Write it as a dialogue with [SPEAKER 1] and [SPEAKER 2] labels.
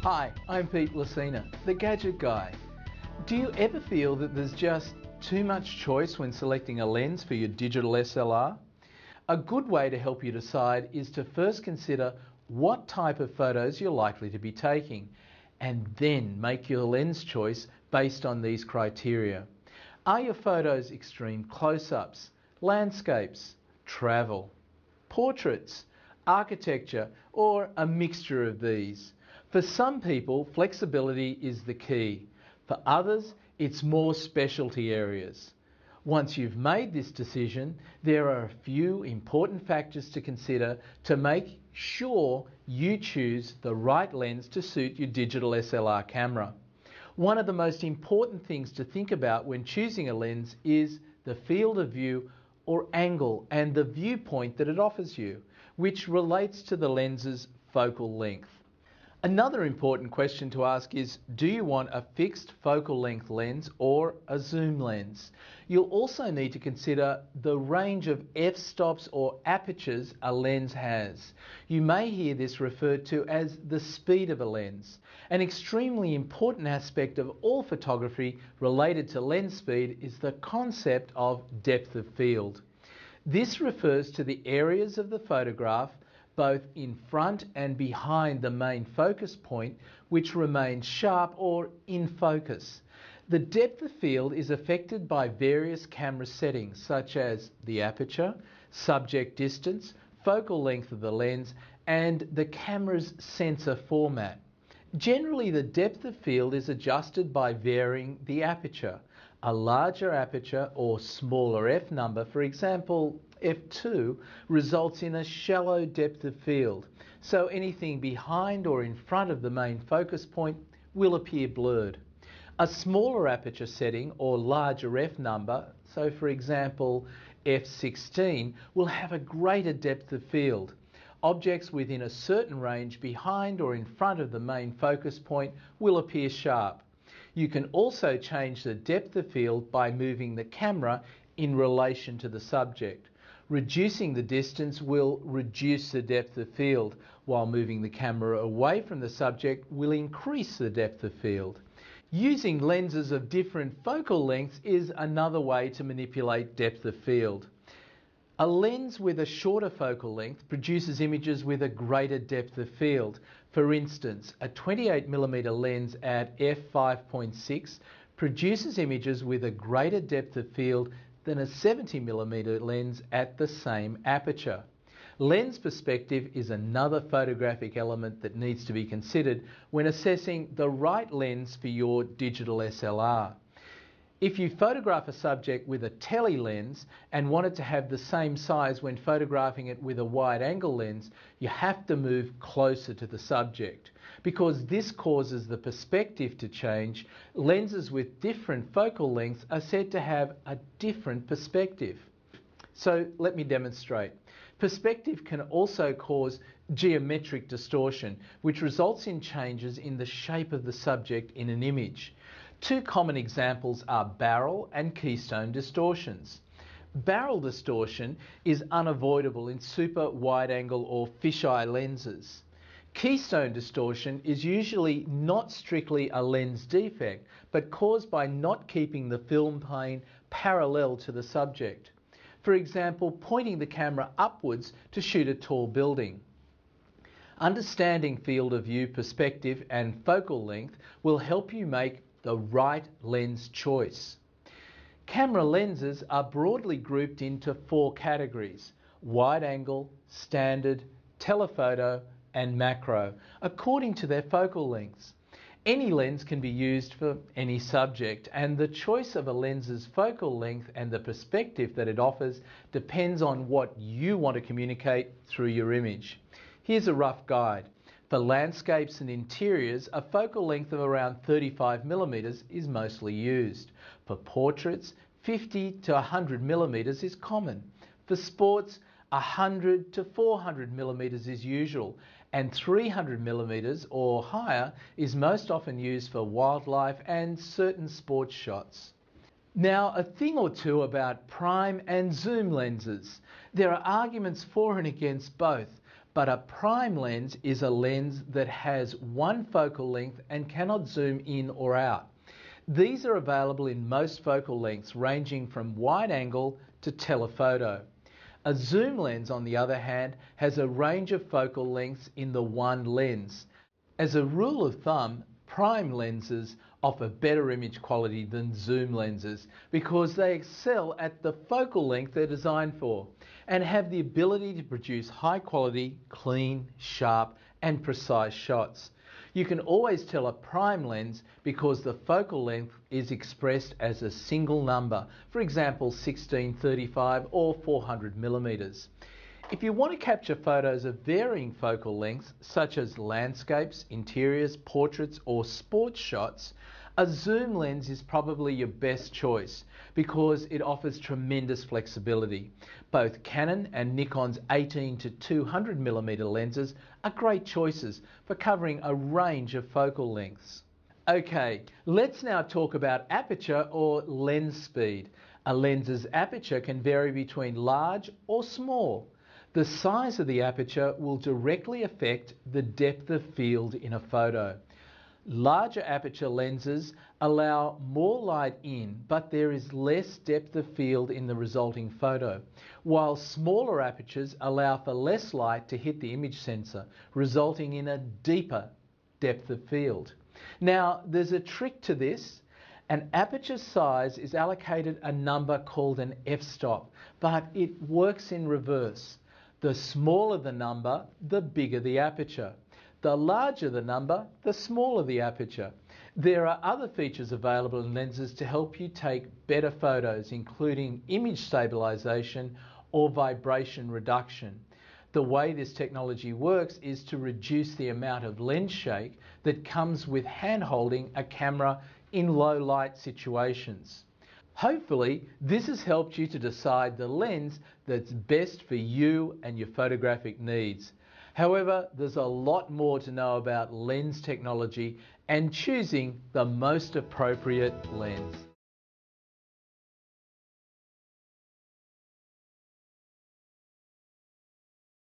[SPEAKER 1] Hi, I'm Pete Lucina, the Gadget Guy. Do you ever feel that there's just too much choice when selecting a lens for your digital SLR? A good way to help you decide is to first consider what type of photos you're likely to be taking, and then make your lens choice based on these criteria. Are your photos extreme close-ups, landscapes, travel, portraits, architecture, or a mixture of these? For some people, flexibility is the key. For others, it's more specialty areas. Once you've made this decision, there are a few important factors to consider to make sure you choose the right lens to suit your digital SLR camera. One of the most important things to think about when choosing a lens is the field of view or angle and the viewpoint that it offers you, which relates to the lens's focal length. Another important question to ask is, do you want a fixed focal length lens or a zoom lens? You'll also need to consider the range of f-stops or apertures a lens has. You may hear this referred to as the speed of a lens. An extremely important aspect of all photography related to lens speed is the concept of depth of field. This refers to the areas of the photograph both in front and behind the main focus point which remain sharp or in focus. The depth of field is affected by various camera settings such as the aperture, subject distance, focal length of the lens, and the camera's sensor format. Generally, the depth of field is adjusted by varying the aperture. A larger aperture or smaller f number, for example f2, results in a shallow depth of field, so anything behind or in front of the main focus point will appear blurred. A smaller aperture setting or larger f number, so for example f16, will have a greater depth of field. Objects within a certain range behind or in front of the main focus point will appear sharp. You can also change the depth of field by moving the camera in relation to the subject. Reducing the distance will reduce the depth of field, while moving the camera away from the subject will increase the depth of field. Using lenses of different focal lengths is another way to manipulate depth of field. A lens with a shorter focal length produces images with a greater depth of field. For instance, a 28mm lens at f5.6 produces images with a greater depth of field than a 70mm lens at the same aperture. Lens perspective is another photographic element that needs to be considered when assessing the right lens for your digital SLR. If you photograph a subject with a tele lens and want it to have the same size when photographing it with a wide-angle lens, you have to move closer to the subject. Because this causes the perspective to change, lenses with different focal lengths are said to have a different perspective. So let me demonstrate. Perspective can also cause geometric distortion, which results in changes in the shape of the subject in an image. Two common examples are barrel and keystone distortions. Barrel distortion is unavoidable in super wide-angle or fisheye lenses. Keystone distortion is usually not strictly a lens defect, but caused by not keeping the film plane parallel to the subject. For example, pointing the camera upwards to shoot a tall building. Understanding field of view, perspective, and focal length will help you make the right lens choice. Camera lenses are broadly grouped into four categories: wide angle, standard, telephoto, and macro, according to their focal lengths. Any lens can be used for any subject, and the choice of a lens's focal length and the perspective that it offers depends on what you want to communicate through your image. Here's a rough guide. For landscapes and interiors, a focal length of around 35mm is mostly used. For portraits, 50 to 100mm is common. For sports, 100 to 400mm is usual, and 300mm or higher is most often used for wildlife and certain sports shots. Now, a thing or two about prime and zoom lenses. There are arguments for and against both, but a prime lens is a lens that has one focal length and cannot zoom in or out. These are available in most focal lengths ranging from wide angle to telephoto. A zoom lens, on the other hand, has a range of focal lengths in the one lens. As a rule of thumb, prime lenses offer better image quality than zoom lenses because they excel at the focal length they're designed for and have the ability to produce high quality, clean, sharp and precise shots. You can always tell a prime lens because the focal length is expressed as a single number, for example 1635 or 400 millimeters. If you want to capture photos of varying focal lengths, such as landscapes, interiors, portraits or sports shots, a zoom lens is probably your best choice because it offers tremendous flexibility. Both Canon and Nikon's 18 to 200 millimeter lenses are great choices for covering a range of focal lengths. Okay, let's now talk about aperture or lens speed. A lens's aperture can vary between large or small. The size of the aperture will directly affect the depth of field in a photo. Larger aperture lenses allow more light in, but there is less depth of field in the resulting photo, while smaller apertures allow for less light to hit the image sensor, resulting in a deeper depth of field. Now, there's a trick to this. An aperture size is allocated a number called an f-stop, but it works in reverse. The smaller the number, the bigger the aperture. The larger the number, the smaller the aperture. There are other features available in lenses to help you take better photos, including image stabilization or vibration reduction. The way this technology works is to reduce the amount of lens shake that comes with hand-holding a camera in low light situations. Hopefully, this has helped you to decide the lens that's best for you and your photographic needs. However, there's a lot more to know about lens technology and choosing the most appropriate lens.